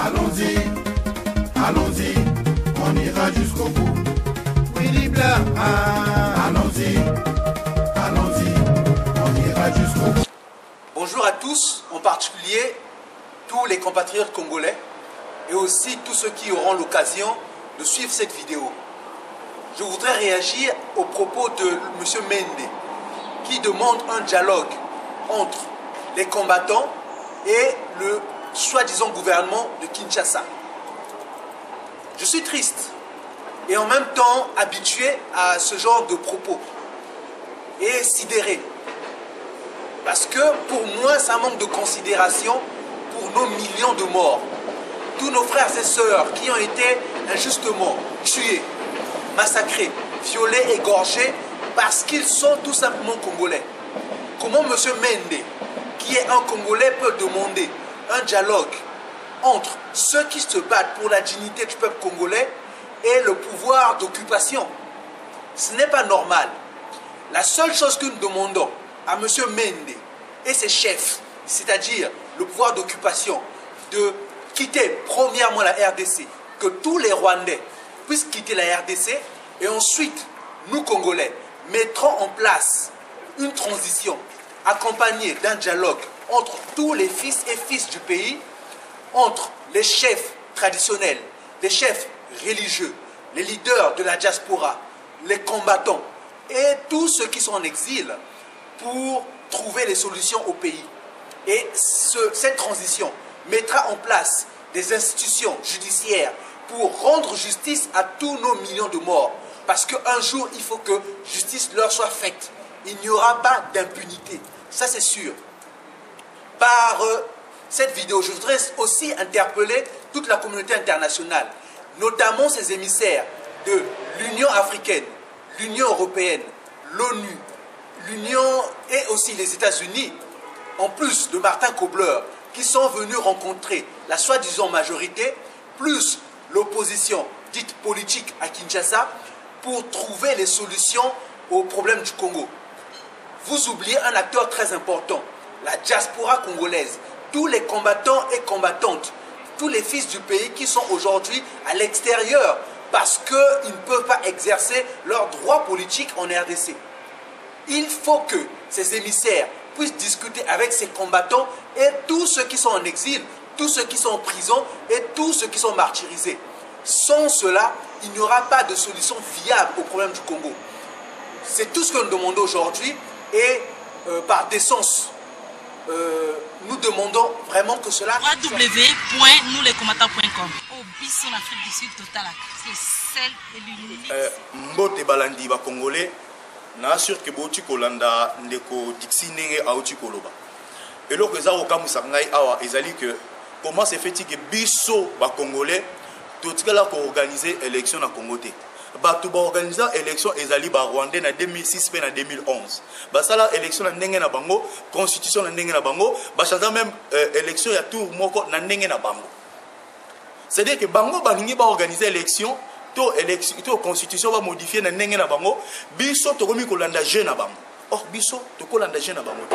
Allons-y, allons-y, on ira jusqu'au bout. Willy Blanc, allons-y, allons-y, on ira jusqu'au bout. Bonjour à tous, en particulier tous les compatriotes congolais et aussi tous ceux qui auront l'occasion de suivre cette vidéo. Je voudrais réagir aux propos de M. Mende qui demande un dialogue entre les combattants et le soi-disant gouvernement de Kinshasa. Je suis triste et en même temps habitué à ce genre de propos et sidéré. Parce que pour moi, ça manque de considération pour nos millions de morts. Tous nos frères et sœurs qui ont été injustement tués, massacrés, violés, égorgés parce qu'ils sont tout simplement congolais. Comment M. Mende, qui est un Congolais, peut demander un dialogue entre ceux qui se battent pour la dignité du peuple congolais et le pouvoir d'occupation? Ce n'est pas normal. La seule chose que nous demandons à M. Mende et ses chefs, c'est-à-dire le pouvoir d'occupation, de quitter premièrement la RDC, que tous les Rwandais puissent quitter la RDC et ensuite, nous Congolais, mettrons en place une transition accompagnée d'un dialogue entre tous les fils et fils du pays, entre les chefs traditionnels, les chefs religieux, les leaders de la diaspora, les combattants et tous ceux qui sont en exil pour trouver les solutions au pays. Et cette transition mettra en place des institutions judiciaires pour rendre justice à tous nos millions de morts. Parce qu'un jour, il faut que justice leur soit faite. Il n'y aura pas d'impunité. Ça, c'est sûr. Par cette vidéo, je voudrais aussi interpeller toute la communauté internationale, notamment ces émissaires de l'Union africaine, l'Union européenne, l'ONU, l'Union et aussi les États-Unis, en plus de Martin Kobler, qui sont venus rencontrer la soi-disant majorité, plus l'opposition dite politique à Kinshasa, pour trouver les solutions aux problèmes du Congo. Vous oubliez un acteur très important, la diaspora congolaise, tous les combattants et combattantes, tous les fils du pays qui sont aujourd'hui à l'extérieur parce qu'ils ne peuvent pas exercer leurs droits politiques en RDC. Il faut que ces émissaires puissent discuter avec ces combattants et tous ceux qui sont en exil, tous ceux qui sont en prison et tous ceux qui sont martyrisés. Sans cela, il n'y aura pas de solution viable au problème du Congo. C'est tout ce que nous demandons aujourd'hui et par décence, nous demandons vraiment que cela... www.nouslescombattants.com. Au Afrique du Sud total, c'est celle et l'unique. Mbote balandi ba congolais. Na sûr que boti kolanda ndeko dixi nenge auti koloba eloko eza kokamwisa ngai awa ezali que comment se fait-il que biso ba congolais totikala ko organiser élection na Congo te bato ba organiser élection ezali ba rwandais na 2006 pe na 2011 basala élection na ndenge na bango constitution na ndenge na bango bachanga même élection ya tour moko na ndenge na bango, c'est-à-dire que bango baningi ba organiser élection to constitution va modifier na ndenge na bango biso tokomi kolanda jeune na bango. Or biso tokolanda jeune na bango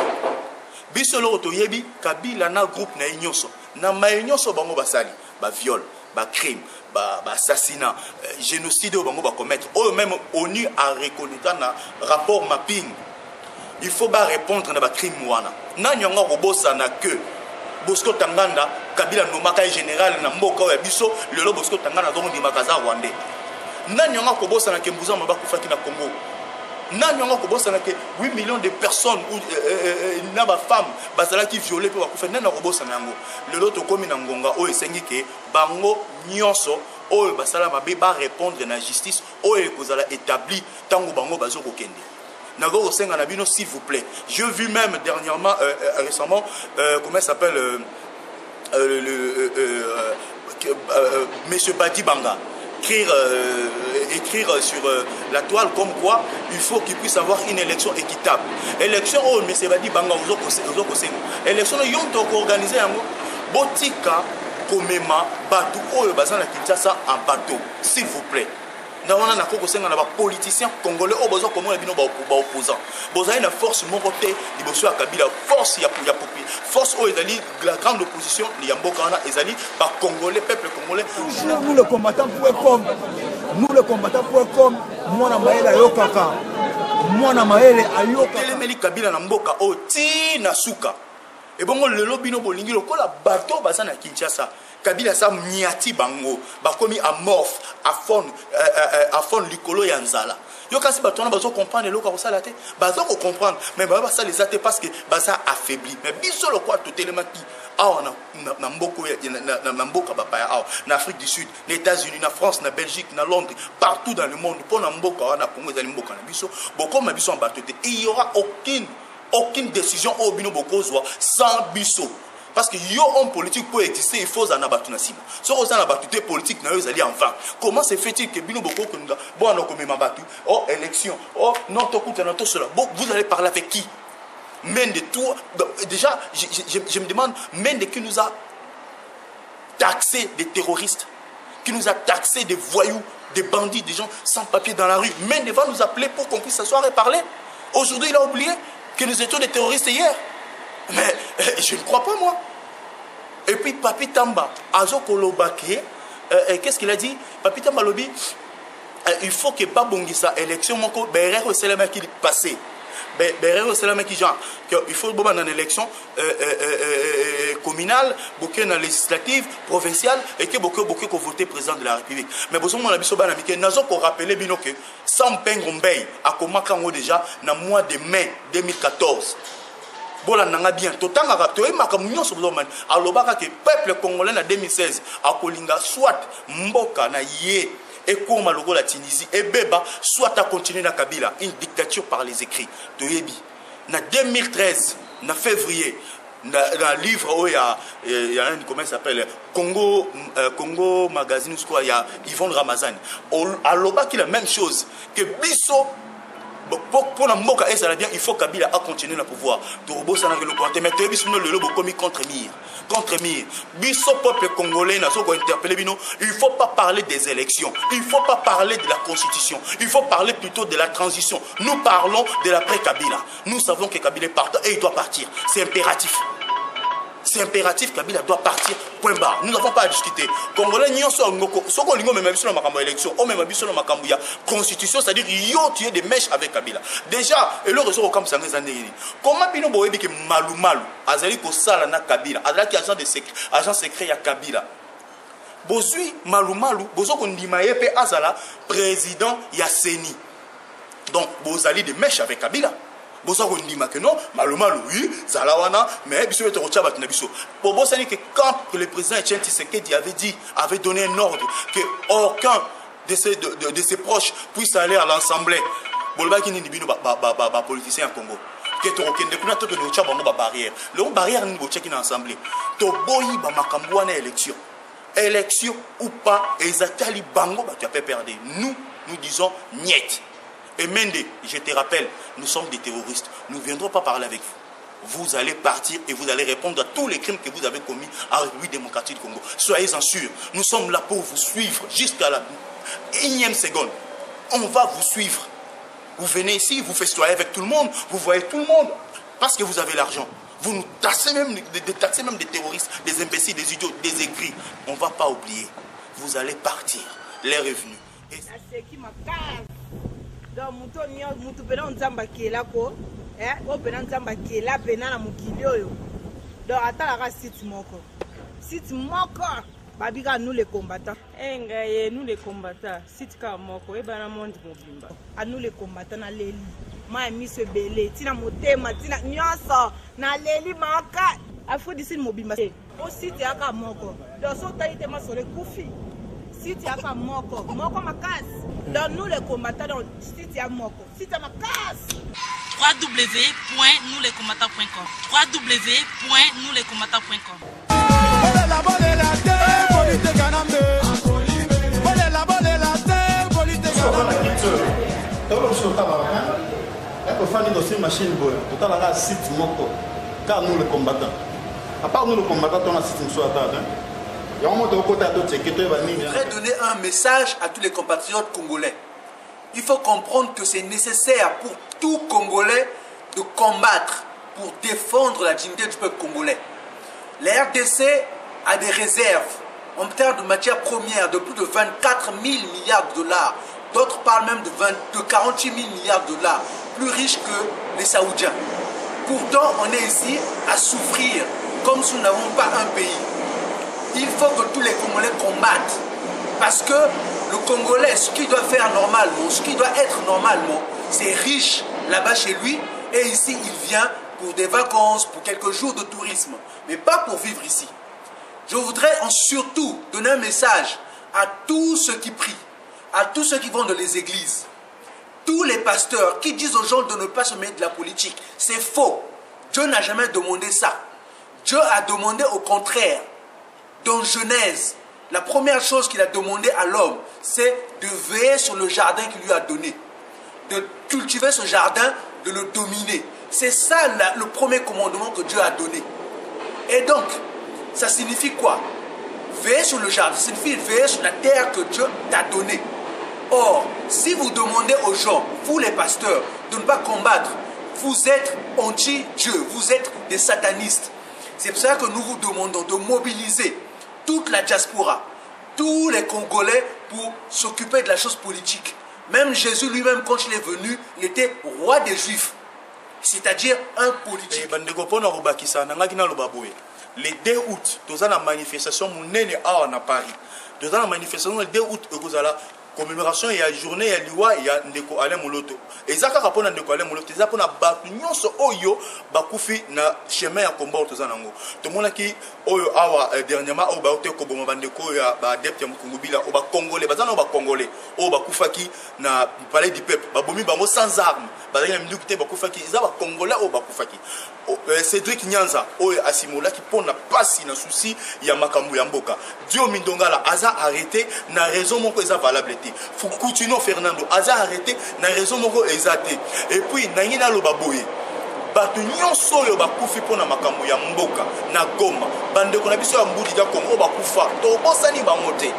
biso loko toyebi Kabila na groupe na nyonso na mayenyoso bango basali ba viol ba crime ba assassinat génocide bango ba commettre eux même ONU a reconnaître na rapport mapping. Il faut ba répondre na ba crime wana na nyonga ko bossa na que Bosco Tanganda Kabila nomaka général na mboka ya biso lelo Bosco Tanganda donc di makaza rwandais nanyonga ko bossa na kembuza maba kufaki na Congo nanyonga ko bossa na ke 8 millions de personnes ou na ba femme basala ki violé pe bakufa nana ko bossa na ngo lelo to komi na ngonga o esengi ke bango nyonso o basala mabe ba répondre na justice o ekozala établi tango bango bazo ko kende. S'il vous plaît. Je vu même dernièrement, récemment, comment il s'appelle, Monsieur Badi Banga, écrire sur la toile comme quoi il faut qu'il puisse avoir une élection équitable. Élection, oh, Monsieur Badi Banga, élection, ils ont organisé un botika, komema, bateau, oh, bazan la Kinshasa en bateau, s'il vous plaît. na wana na koko senga na ba politiciens congolais o besoin comment bino ba opposant bozali na force moko te liboso ya Kabila force ya popi force o ezali la grande opposition ni ya mboka wana ezali ba congolais peuple congolais. Nous le combattant.com mwana maele ayokaka mwana maele ayoka telemeli Kabila na mboka o ti na suka et bongo lelo bino bolingi lokola bato baza na Kinshasa Kabila sa miati bango bakomi amorphe afon likolo ya nzala yo kasi bato wana bazo comprendre eloko kosala te bazo ko comprendre mais ba ça les ate parce que baza affaibli mais biso lokwa to telemaki awa na mboko na mboka bapaya awa na Afrique du Sud na États-Unis na France na Belgique na Londres partout dans le monde pour na mboka wana Congo ezali mboka na biso bokoma biso en bato te il y aura aucune décision au bino bokozwa sans biso. Parce que yo homme politique pour exister, il faut en abattre na sima. Si on a battu politique, nous allons en vain. Comment se fait-il que bino boko que nous bon on comme battu oh élection oh non tout coûte non tout cela. Bon vous allez parler avec qui? Même de tout déjà je me demande même de qui nous a taxé des terroristes, qui nous a taxé des voyous, des bandits, des gens sans papier dans la rue. Même va nous appeler pour qu'on puisse s'asseoir et parler. Aujourd'hui il a oublié que nous étions des terroristes hier. Mais je ne crois pas moi. Et puis Papi Tamba, Azo Kolobake, qu'est-ce qu'il a dit? Papi Tamba lobby, il faut que Babongisa élection moko Berero c'est le mec qui est passé. Berero c'est le mec qui genre il faut bon dans élection communale, beaucoup dans législative, provinciale et que beaucoup qu'on voter président de la République. Mais besoin mon abiso banamike nazo ko rappeler bino que sans pengombei a komakango déjà dans mois de mai 2014. Bola nanga bien totanga rapto e makamunyo so boman alobaka que peuple congolais en 2016 akolinga soit mboka na ye et comme logo la Tunisie et beba soit à continuer na Kabila une dictature par les écrits de Yebi na 2013 na février dans le livre où il y a un comment ça s'appelle Congo Magazine ou quoi il y a Yvonne Ramazani alobaki la même chose que biso pour la mboka et ça va bien il faut Kabila a continuer le pouvoir Torobo ça n'a que le compte mais tu biso le lobo comme contre mire biso peuple congolais n'a pas interpellé bino il faut pas parler des élections il faut pas parler de la constitution il faut parler plutôt de la transition nous parlons de l'après Kabila nous savons que Kabila est partant et il doit partir c'est impératif. C'est impératif, Kabila doit partir, point barre. Nous n'avons pas à discuter. Congolais, nous sommes même sur la élection, ou même sur la constitution, c'est-à-dire qu'il y a des mèches avec Kabila. Déjà, et le réseau comme ça, comment Bino Boebi que Malou, Azali Kosala na Kabila, Azali agent secret ya Kabila. Bozui Malou, Bozo Kondimaye pe Azala, président Yasseni. Donc, Bozali des mèches avec Kabila. Bosa ko ndima que non Malou oui zalawana mais biso to rocha batna biso pour bosa ni que quand le président Etienne Tshisekedi avait donné un ordre que aucun de ses proches puisse aller à l'assemblée bolba ki ni bino ba politicien en Congo que to okende kuna to rocha bango ba barrière le barrière ni bocha ki na assemblée to boyi ba makambo na élection ou pas ezatali bango ba tu as perdu nous disons niet. Et Mende, je te rappelle, nous sommes des terroristes. Nous ne viendrons pas parler avec vous. Vous allez partir et vous allez répondre à tous les crimes que vous avez commis à la République démocratique du Congo. Soyez-en sûrs. Nous sommes là pour vous suivre jusqu'à la 1e seconde. On va vous suivre. Vous venez ici, vous festoyez avec tout le monde, vous voyez tout le monde. Parce que vous avez l'argent. Vous nous taxez même des terroristes, des imbéciles, des idiots, des aigris. On ne va pas oublier. Vous allez partir. Les revenus. Donc mutu pena nzamba kela ko o pena nzamba kela pena na mukili oyo donc atalaka site moko babika nous les combattants ngaye nous les combattants site ka moko e bana monde mobimba à nous les combattants na leli ma miso belé tina motema tina nyoso na leli maka afo d'ici mobimba o site aka moko donc so taite ma sole kufi site aka moko makasi. Donc nous les combattants dans site ya moko site makasi www.nouslescombattants.com www.nouslescombattants.com À part nous les combattants, on a site Je voudrais donner un message à tous les compatriotes congolais. Il faut comprendre que c'est nécessaire pour tout Congolais de combattre pour défendre la dignité du peuple congolais. La RDC a des réserves en termes de matières premières de plus de 24 000 milliards de dollars. D'autres parlent même de 48 000 milliards de dollars, plus riches que les Saoudiens. Pourtant, on est ici à souffrir comme si nous n'avons pas un pays. Il faut que tous les Congolais combattent. Parce que le Congolais, ce qu'il doit faire normalement, ce qui doit être normalement, c'est riche là-bas chez lui. Et ici, il vient pour des vacances, pour quelques jours de tourisme. Mais pas pour vivre ici. Je voudrais surtout donner un message à tous ceux qui prient, à tous ceux qui vont dans les églises. Tous les pasteurs qui disent aux gens de ne pas se mettre de la politique. C'est faux. Dieu n'a jamais demandé ça. Dieu a demandé au contraire. Dans Genèse, la première chose qu'il a demandé à l'homme, c'est de veiller sur le jardin qu'il lui a donné. De cultiver ce jardin, de le dominer. C'est ça le premier commandement que Dieu a donné. Et donc, ça signifie quoi? Veiller sur le jardin, ça signifie veiller sur la terre que Dieu t'a donnée. Or, si vous demandez aux gens, vous les pasteurs, de ne pas combattre, vous êtes anti-Dieu, vous êtes des satanistes. C'est pour ça que nous vous demandons de mobiliser toute la diaspora, tous les Congolais pour s'occuper de la chose politique. Même Jésus lui-même, quand il est venu, il était roi des Juifs, c'est-à-dire un politique. Le 2 août, nous avons une manifestation à Paris. Nous avons une manifestation le 2 août, commémoration et la journée ya liwa ya ndeko Alain Moloto. Ezaka rapona ndeko Alain Moloto, ezaka pona batu nyonso oyo bakufi na chemin ya combat tozanango. Tomona ki oyo awa dernièrement o ba ote ko boma bandeko ya ba adepte ya Mukungubila o ba congolais, bazana ba congolais o bakufaki na palais du peuple, ba bomi bango sans armes. Bazana mdukite bakufaki, za ba congolais o bakufaki. Cédric Nyanza oyo asimola ki pona pasi na souci ya makambu ya mboka. Dio Mindongala aza arrêté na raison moko eza valable. Fukutino Fernando aza arrêté na raison moko ezate. Et puis nangina lo baboye batu nyonso oyo bakufi pona makambo ya mboka na Goma bandeko na biso ya mbudi ya Kongo bakufa to bosani bango te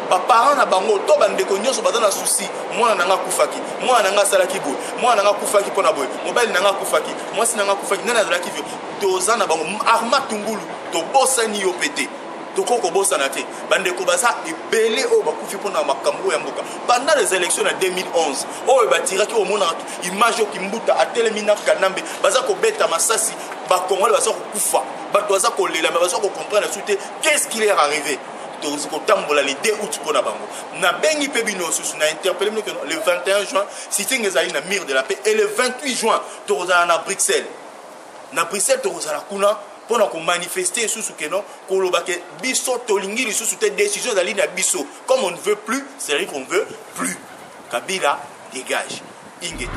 ba parents na bango to bandeko nyonso baza na souci mwana nanga kufaki mwana nanga salaki boy mwana nanga kufaki pona boy mobile nanga kufaki mwasi nanga kufaki nana zalaki vyo toza na bango Arma Tungulu to bosani yo pété. Pendant les élections en 2011, image qu'est-ce qui est arrivé? Le 2 août pour le 21 juin, c'était une mire de la paix. Et le 28 juin, tu à Bruxelles. Na Bruxelles, tu pour manifester sous ce que non, kolobake biso tolingi sous cette décision d'aller na biso. Comme on ne veut plus, c'est vrai qu'on ne veut plus. Kabila dégage. Inge.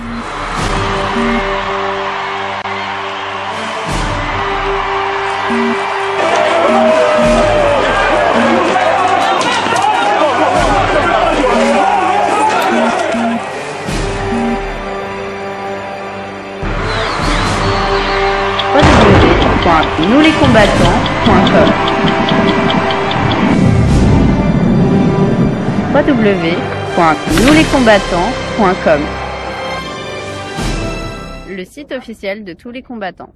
www.nouslescombattants.com www.nouslescombattants.com Le site officiel de tous les combattants.